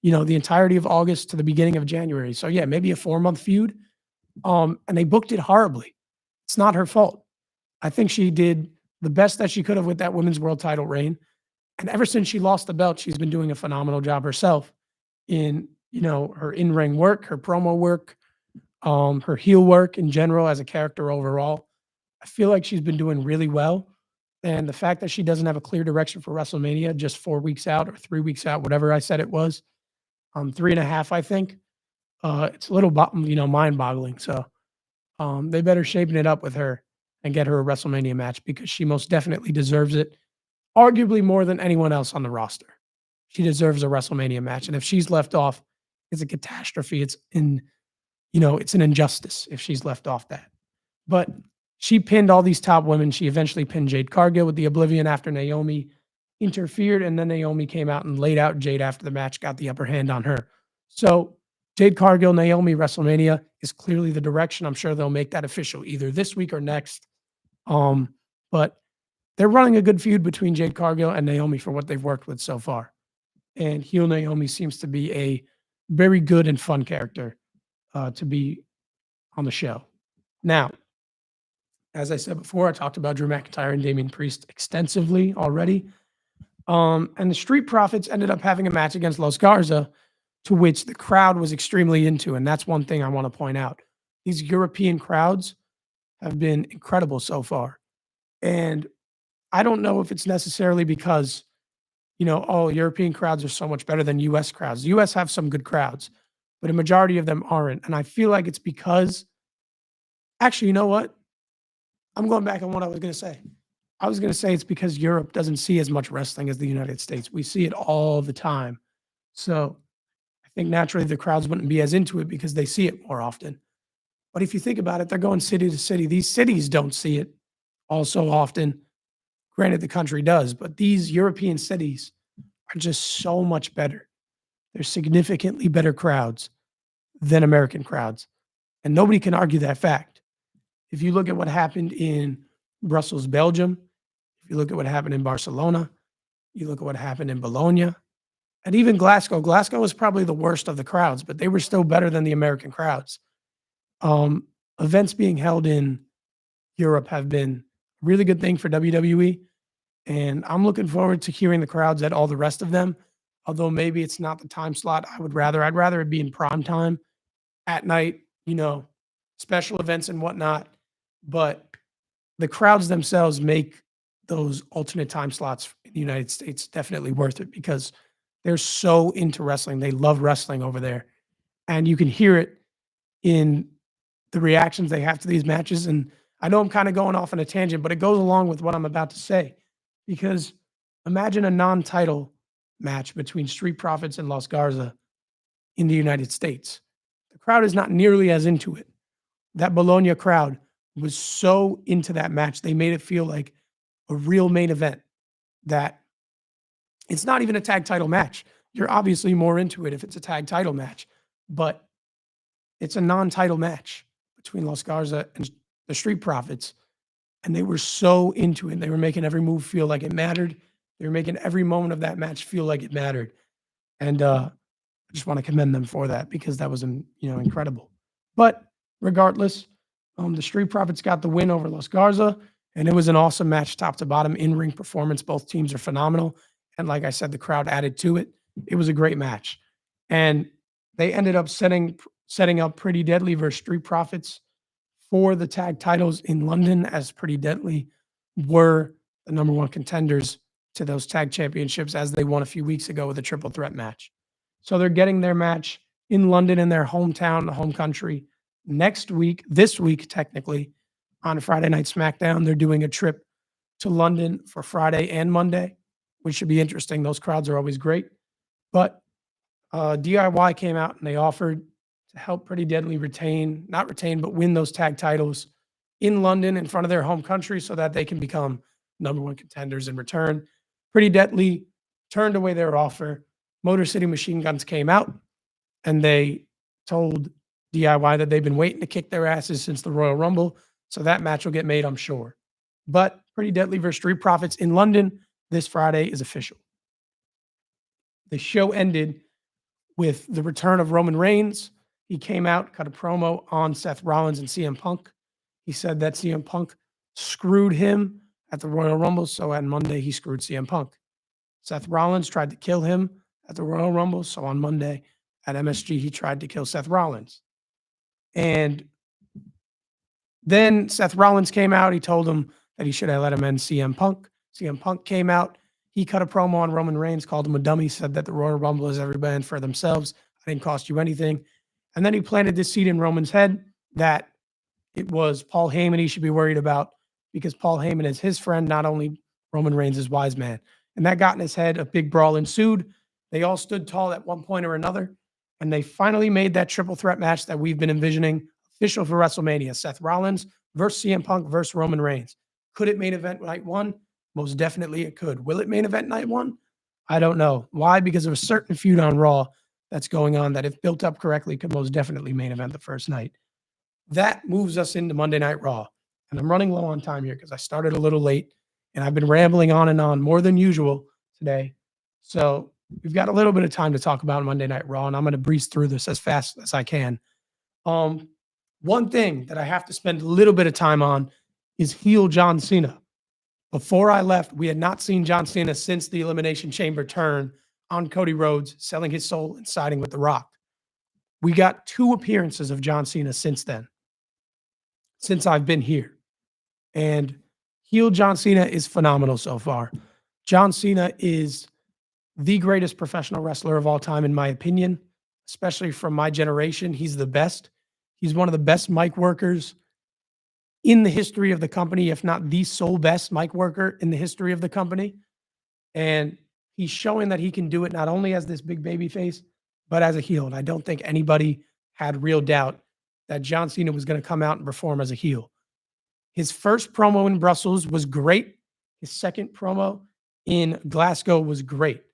the entirety of August to the beginning of January. So yeah, maybe a 4-month feud. And they booked it horribly. It's not her fault. I think she did the best that she could have with that women's world title reign. And ever since she lost the belt, she's been doing a phenomenal job herself in, her in-ring work, her promo work, her heel work in general as a character overall. I feel like she's been doing really well. And the fact that she doesn't have a clear direction for WrestleMania, just 4 weeks out or 3 weeks out, whatever I said it was, 3.5, I think. It's a little, mind-boggling. So they better shape it up with her and get her a WrestleMania match because she most definitely deserves it, arguably more than anyone else on the roster. She deserves a WrestleMania match, and if she's left off, it's a catastrophe. It's an injustice if she's left off that. But she pinned all these top women. She eventually pinned Jade Cargill with the Oblivion after Naomi interfered, and then Naomi came out and laid out Jade after the match, got the upper hand on her. So Jade Cargill, Naomi, WrestleMania is clearly the direction. I'm sure they'll make that official either this week or next. But they're running a good feud between Jade Cargill and Naomi for what they've worked with so far. And heel Naomi seems to be a very good and fun character to be on the show. Now, as I said before, I talked about Drew McIntyre and Damian Priest extensively already. And the Street Profits ended up having a match against Los Garza, to which the crowd was extremely into. And that's one thing I want to point out. These European crowds have been incredible so far. And I don't know if it's necessarily because, European crowds are so much better than US crowds. The US have some good crowds, but a majority of them aren't. And I feel like it's because, actually, you know what? I'm going back on what I was going to say. I was going to say it's because Europe doesn't see as much wrestling as the United States. We see it all the time. So I think naturally the crowds wouldn't be as into it because they see it more often. But if you think about it, they're going city to city. These cities don't see it all so often. Granted, the country does, but these European cities are just so much better. They're significantly better crowds than American crowds. And nobody can argue that fact. If you look at what happened in Brussels, Belgium, if you look at what happened in Barcelona, you look at what happened in Bologna, and even Glasgow. Glasgow was probably the worst of the crowds, but they were still better than the American crowds. Events being held in Europe have been a really good thing for WWE, and I'm looking forward to hearing the crowds at all the rest of them. Although maybe it's not the time slot I'd rather it be in prime time at night, special events and whatnot. But the crowds themselves make those alternate time slots in the United States definitely worth it because they're so into wrestling. They love wrestling over there. And you can hear it in the reactions they have to these matches. And I know I'm kind of going off on a tangent, but it goes along with what I'm about to say. Because imagine a non-title match between Street Profits and Los Garza in the United States. The crowd is not nearly as into it. That Bologna crowd was so into that match. They made it feel like a real main event that it's not even a tag title match. You're obviously more into it if it's a tag title match, but it's a non-title match between Los Garza and the Street Profits. And they were so into it. They were making every move feel like it mattered. They were making every moment of that match feel like it mattered. And I just want to commend them for that because that was, incredible. But regardless, the Street Profits got the win over Los Garza, and it was an awesome match, top to bottom, in-ring performance. Both teams are phenomenal. And like I said, the crowd added to it. It was a great match. And they ended up setting up Pretty Deadly versus Street Profits for the tag titles in London, as Pretty Deadly were the number one contenders to those tag championships as they won a few weeks ago with a triple threat match. So they're getting their match in London, in their hometown, the home country, this week, technically, on Friday Night SmackDown. They're doing a trip to London for Friday and Monday, which should be interesting. Those crowds are always great. But DIY came out and they offered to help Pretty Deadly win those tag titles in London in front of their home country so that they can become number one contenders in return. Pretty Deadly turned away their offer. Motor City Machine Guns came out and they told DIY that they've been waiting to kick their asses since the Royal Rumble. So that match will get made, I'm sure. But Pretty Deadly versus Street Profits in London this Friday is official. The show ended with the return of Roman Reigns. He came out, cut a promo on Seth Rollins and CM Punk. He said that CM Punk screwed him at the Royal Rumble, so on Monday he screwed CM Punk. Seth Rollins tried to kill him at the Royal Rumble, so on Monday at MSG he tried to kill Seth Rollins. And then Seth Rollins came out. He told him that he should have let him end CM Punk. CM Punk came out. He cut a promo on Roman Reigns, called him a dummy, said that the Royal Rumble is every man for themselves. I didn't cost you anything. And then he planted this seed in Roman's head that it was Paul Heyman he should be worried about because Paul Heyman is his friend, not only Roman Reigns' is wise man. And that got in his head. A big brawl ensued. They all stood tall at one point or another, and they finally made that triple threat match that we've been envisioning official for WrestleMania. Seth Rollins versus CM Punk versus Roman Reigns. Could it main event night one? Most definitely it could. Will it main event night one? I don't know. Why? Because of a certain feud on Raw that's going on that, if built up correctly, could most definitely main event the first night. That moves us into Monday Night Raw. And I'm running low on time here because I started a little late and I've been rambling on and on more than usual today. So we've got a little bit of time to talk about Monday Night Raw, and I'm going to breeze through this as fast as I can. One thing that I have to spend a little bit of time on is heel John Cena. Before I left, we had not seen John Cena since the Elimination Chamber turn on Cody Rhodes, selling his soul and siding with The Rock. We got 2 appearances of John Cena since then, since I've been here. And heel John Cena is phenomenal so far. John Cena is the greatest professional wrestler of all time, in my opinion, especially from my generation. He's the best. He's one of the best mic workers in the history of the company, if not the sole best mic worker in the history of the company. And he's showing that he can do it not only as this big baby face, but as a heel. And I don't think anybody had real doubt that John Cena was going to come out and perform as a heel. His first promo in Brussels was great. His second promo in Glasgow was great.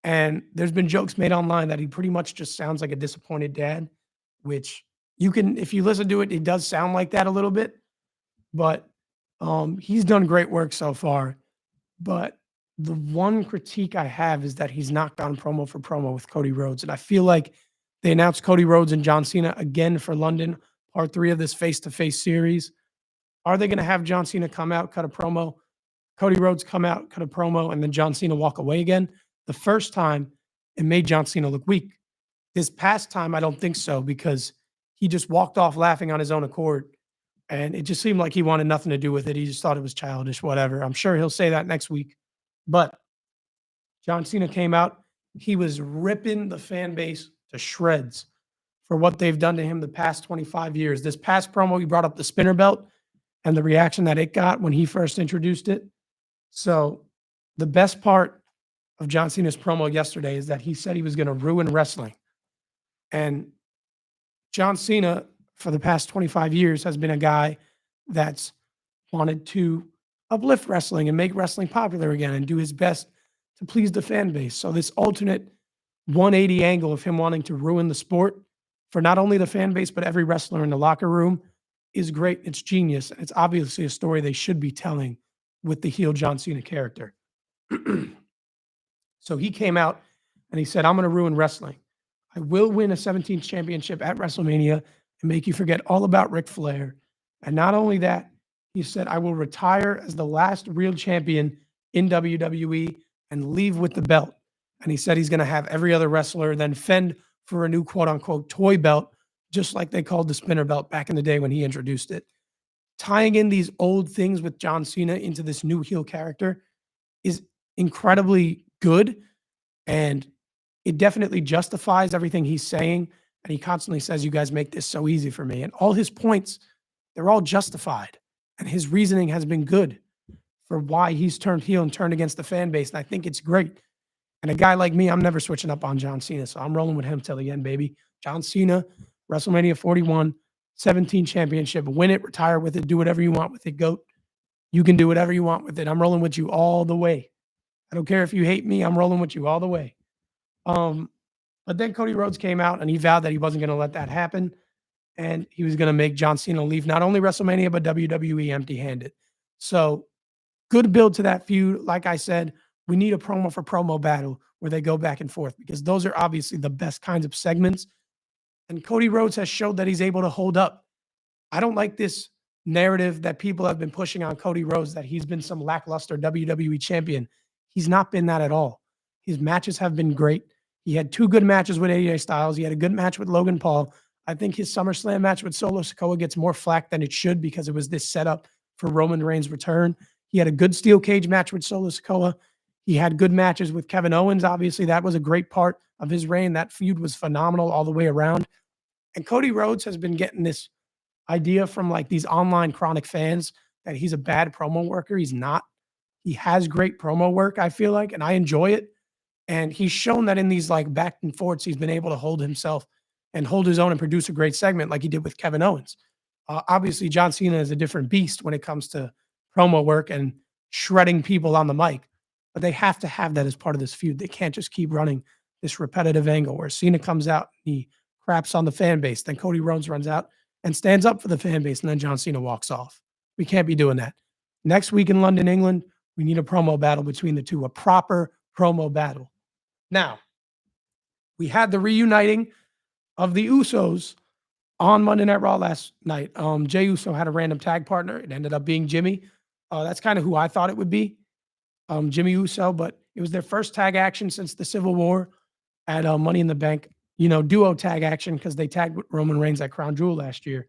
And there's been jokes made online that he pretty much just sounds like a disappointed dad, which you can, if you listen to it, it does sound like that a little bit. But he's done great work so far. But the one critique I have is that he's not gone promo for promo with Cody Rhodes. And I feel like they announced Cody Rhodes and John Cena again for London, part 3 of this face-to-face series. Are they going to have John Cena come out, cut a promo, Cody Rhodes come out, cut a promo, and then John Cena walk away again? The first time, it made John Cena look weak. This past time, I don't think so, because he just walked off laughing on his own accord. And it just seemed like he wanted nothing to do with it. He just thought it was childish, whatever. I'm sure he'll say that next week. But John Cena came out. He was ripping the fan base to shreds for what they've done to him the past 25 years. This past promo, he brought up the spinner belt and the reaction that it got when he first introduced it. So the best part of John Cena's promo yesterday is that he said he was going to ruin wrestling. And John Cena, for the past 25 years, has been a guy that's wanted to uplift wrestling and make wrestling popular again and do his best to please the fan base. So this alternate 180 angle of him wanting to ruin the sport for not only the fan base, but every wrestler in the locker room is great. It's genius. It's obviously a story they should be telling with the heel John Cena character. So he came out and he said, I'm going to ruin wrestling. I will win a 17th championship at WrestleMania and make you forget all about Ric Flair. And not only that, he said, I will retire as the last real champion in WWE and leave with the belt. And he said he's going to have every other wrestler then fend for a new quote unquote toy belt, just like they called the spinner belt back in the day when he introduced it. Tying in these old things with John Cena into this new heel character is incredibly good. And it definitely justifies everything he's saying. And he constantly says, you guys make this so easy for me. And all his points, they're all justified. And his reasoning has been good for why he's turned heel and turned against the fan base. And I think it's great. And a guy like me, I'm never switching up on John Cena. So I'm rolling with him till the end, baby. John Cena, WrestleMania 41, 17 championship, win it, retire with it, do whatever you want with it, GOAT. You can do whatever you want with it. I'm rolling with you all the way. I don't care if you hate me. I'm rolling with you all the way. But then Cody Rhodes came out and he vowed that he wasn't going to let that happen. And he was going to make John Cena leave not only WrestleMania, but WWE empty-handed. So good build to that feud. Like I said, we need a promo for promo battle where they go back and forth because those are obviously the best kinds of segments. And Cody Rhodes has showed that he's able to hold up. I don't like this narrative that people have been pushing on Cody Rhodes that he's been some lackluster WWE champion. He's not been that at all. His matches have been great. He had 2 good matches with AJ Styles. He had a good match with Logan Paul. I think his SummerSlam match with Solo Sikoa gets more flack than it should because it was this setup for Roman Reigns' return. He had a good steel cage match with Solo Sikoa. He had good matches with Kevin Owens. Obviously, that was a great part of his reign. That feud was phenomenal all the way around. And Cody Rhodes has been getting this idea from like these online chronic fans that he's a bad promo worker. He's not. He has great promo work, I feel like, and I enjoy it. And he's shown that in these like back and forths, he's been able to hold himself and hold his own and produce a great segment like he did with Kevin Owens. Obviously, John Cena is a different beast when it comes to promo work and shredding people on the mic, but they have to have that as part of this feud. They can't just keep running this repetitive angle where Cena comes out, he craps on the fan base, then Cody Rhodes runs out and stands up for the fan base, and then John Cena walks off. We can't be doing that. Next week in London, England, we need a promo battle between the two, a proper promo battle. Now, we had the reuniting of the Usos on Monday Night Raw last night. Jey Uso had a random tag partner. It ended up being Jimmy. That's kind of who I thought it would be, Jimmy Uso, but it was their first tag action since the Civil War at Money in the Bank, duo tag action because they tagged with Roman Reigns at Crown Jewel last year.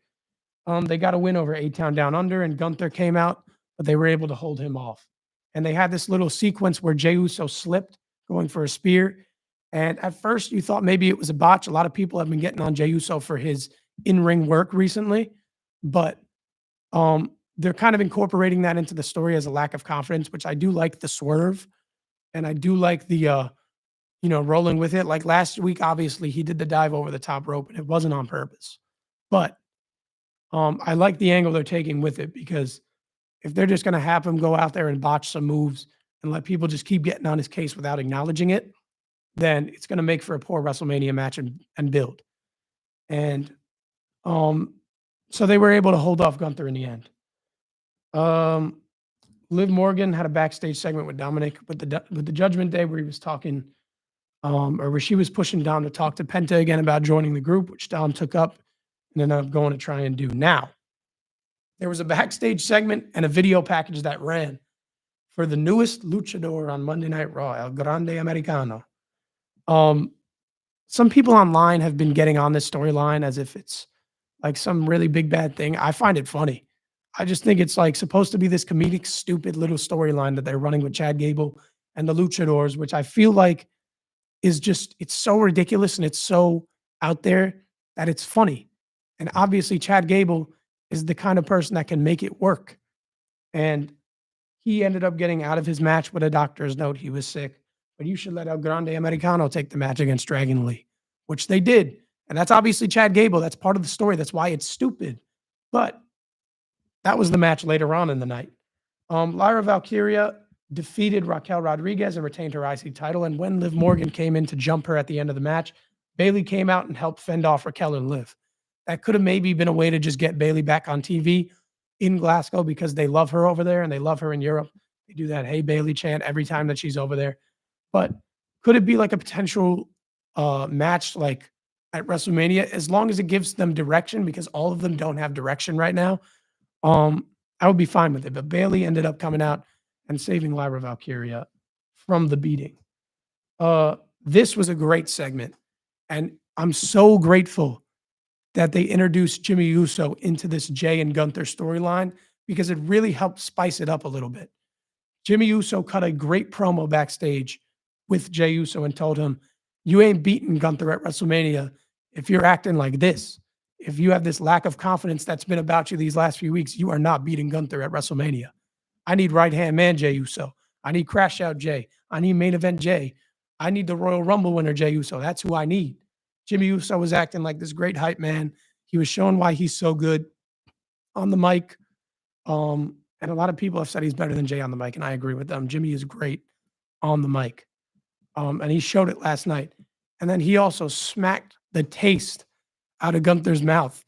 They got a win over A-Town Down Under, and Gunther came out, but they were able to hold him off. And they had this little sequence where Jey Uso slipped going for a spear. And at first, you thought maybe it was a botch. A lot of people have been getting on Jey Uso for his in-ring work recently, but they're kind of incorporating that into the story as a lack of confidence, which I do like the swerve, and I do like the rolling with it. Like last week, obviously he did the dive over the top rope, and it wasn't on purpose. But I like the angle they're taking with it, because if they're just going to have him go out there and botch some moves and let people just keep getting on his case without acknowledging it, then it's going to make for a poor WrestleMania match and build. And so they were able to hold off Gunther in the end. Liv Morgan had a backstage segment with Dominic with the Judgment Day, where he was talking, or where she was pushing Dom to talk to Penta again about joining the group, which Dom took up and ended up going to try and do. Now, there was a backstage segment and a video package that ran for the newest luchador on Monday Night Raw, El Grande Americano. Some people online have been getting on this storyline as if it's like some really big bad thing. I find it funny. I just think it's like supposed to be this comedic, stupid little storyline that they're running with Chad Gable and the luchadors, which I feel like is just, it's so ridiculous and it's so out there that it's funny. And obviously Chad Gable is the kind of person that can make it work. And he ended up getting out of his match with a doctor's note. He was sick, but you should let El Grande Americano take the match against Dragon Lee, which they did. And that's obviously Chad Gable. That's part of the story. That's why it's stupid. But that was the match later on in the night. Lyra Valkyria defeated Raquel Rodriguez and retained her IC title. And when Liv Morgan came in to jump her at the end of the match, Bayley came out and helped fend off Raquel and Liv. That could have maybe been a way to just get Bayley back on TV in Glasgow, because they love her over there and they love her in Europe. They do that "Hey Bayley" chant every time that she's over there. But could it be like a potential match like at WrestleMania, as long as it gives them direction, because all of them don't have direction right now? I would be fine with it. But Bayley ended up coming out and saving Lyra Valkyria from the beating. This was a great segment, and I'm so grateful that they introduced Jimmy Uso into this Jey and Gunther storyline, because it really helped spice it up a little bit. Jimmy Uso cut a great promo backstage with Jey Uso and told him, "You ain't beating Gunther at WrestleMania if you're acting like this. If you have this lack of confidence that's been about you these last few weeks, you are not beating Gunther at WrestleMania. I need right-hand man Jey Uso. I need Crash Out Jey. I need main event Jey. I need the Royal Rumble winner Jey Uso. That's who I need." Jimmy Uso was acting like this great hype man. He was showing why he's so good on the mic. And a lot of people have said he's better than Jey on the mic, and I agree with them. Jimmy is great on the mic. And he showed it last night. And then he also smacked the taste out of Gunther's mouth.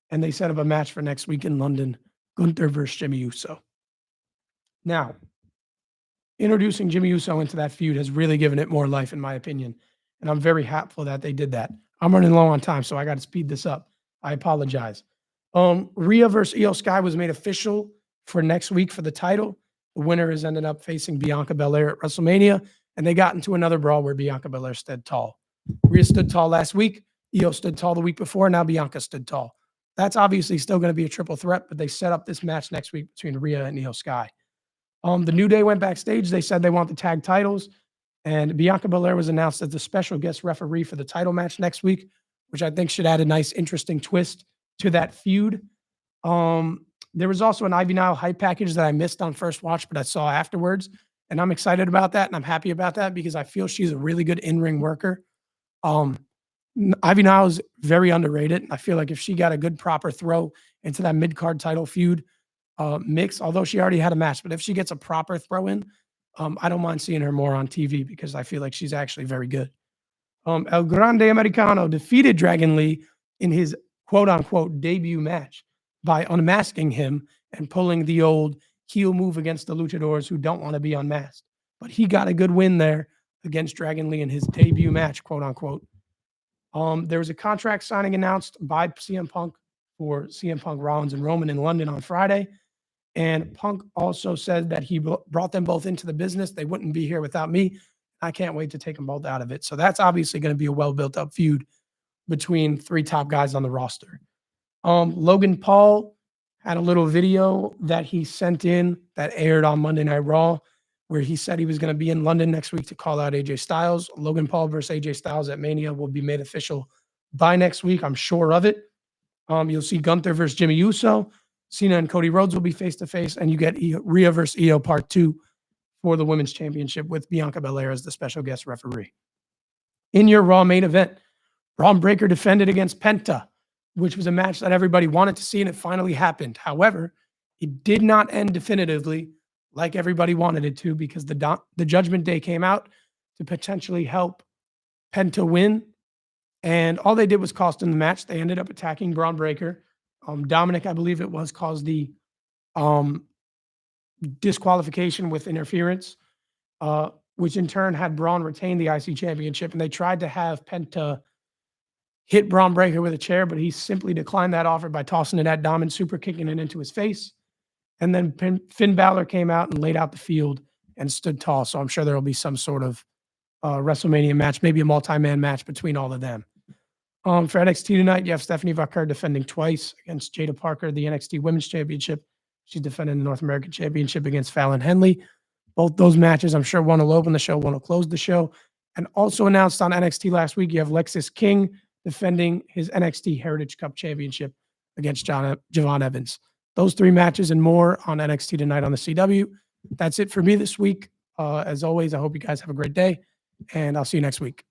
And they set up a match for next week in London, Gunther versus Jimmy Uso. Now, introducing Jimmy Uso into that feud has really given it more life, in my opinion. And I'm very happy that they did that. I'm running low on time, so I got to speed this up. I apologize. Rhea versus Io Sky was made official for next week for the title. The winner has ended up facing Bianca Belair at WrestleMania, and they got into another brawl where Bianca Belair stood tall. Rhea stood tall last week. Io stood tall the week before. Now Bianca stood tall. That's obviously still going to be a triple threat, but they set up this match next week between Rhea and Io Sky. The New Day went backstage. They said they want the tag titles, and Bianca Belair was announced as the special guest referee for the title match next week, which I think should add a nice, interesting twist to that feud. There was also an Ivy Nile hype package that I missed on first watch, but I saw afterwards, and I'm excited about that, and I'm happy about that because I feel she's a really good in-ring worker. Um, Ivy Nile is very underrated. I feel like if she got a good proper throw into that mid-card title feud mix, although she already had a match, but if she gets a proper throw in, I don't mind seeing her more on TV because I feel like she's actually very good. El Grande Americano defeated Dragon Lee in his quote unquote debut match by unmasking him and pulling the old heel move against the luchadors who don't want to be unmasked. But he got a good win there against Dragon Lee in his debut match, quote unquote. There was a contract signing announced by CM Punk for CM Punk, Rollins, and Roman in London on Friday. And Punk also said that he brought them both into the business. They wouldn't be here without me. I can't wait to take them both out of it. So that's obviously going to be a well-built up feud between three top guys on the roster. Logan Paul had a little video that he sent in that aired on Monday Night Raw, where he said he was going to be in London next week to call out AJ Styles. Logan Paul versus AJ Styles at Mania will be made official by next week. I'm sure of it. You'll see Gunther versus Jimmy Uso. Cena and Cody Rhodes will be face-to-face, and you get Rhea versus Io Part 2 for the Women's Championship with Bianca Belair as the special guest referee. In your Raw main event, Braun Breaker defended against Penta, which was a match that everybody wanted to see, and it finally happened. However, it did not end definitively like everybody wanted it to because the Judgment Day came out to potentially help Penta win, and all they did was cost him the match. They ended up attacking Braun Breaker. Dominic, I believe it was, caused the disqualification with interference, which in turn had Braun retain the IC championship. And they tried to have Penta hit Braun Breaker with a chair, but he simply declined that offer by tossing it at Dom and super kicking it into his face. And then Finn Balor came out and laid out the field and stood tall. So I'm sure there will be some sort of WrestleMania match, maybe a multi-man match between all of them. For NXT tonight, you have Stephanie Vaquer defending twice against Jada Parker, the NXT Women's Championship. She's defending the North American Championship against Fallon Henley. Both those matches, I'm sure one will open the show, one will close the show. And also announced on NXT last week, you have Lexis King defending his NXT Heritage Cup Championship against Javon Evans. Those three matches and more on NXT tonight on the CW. That's it for me this week. As always, I hope you guys have a great day, and I'll see you next week.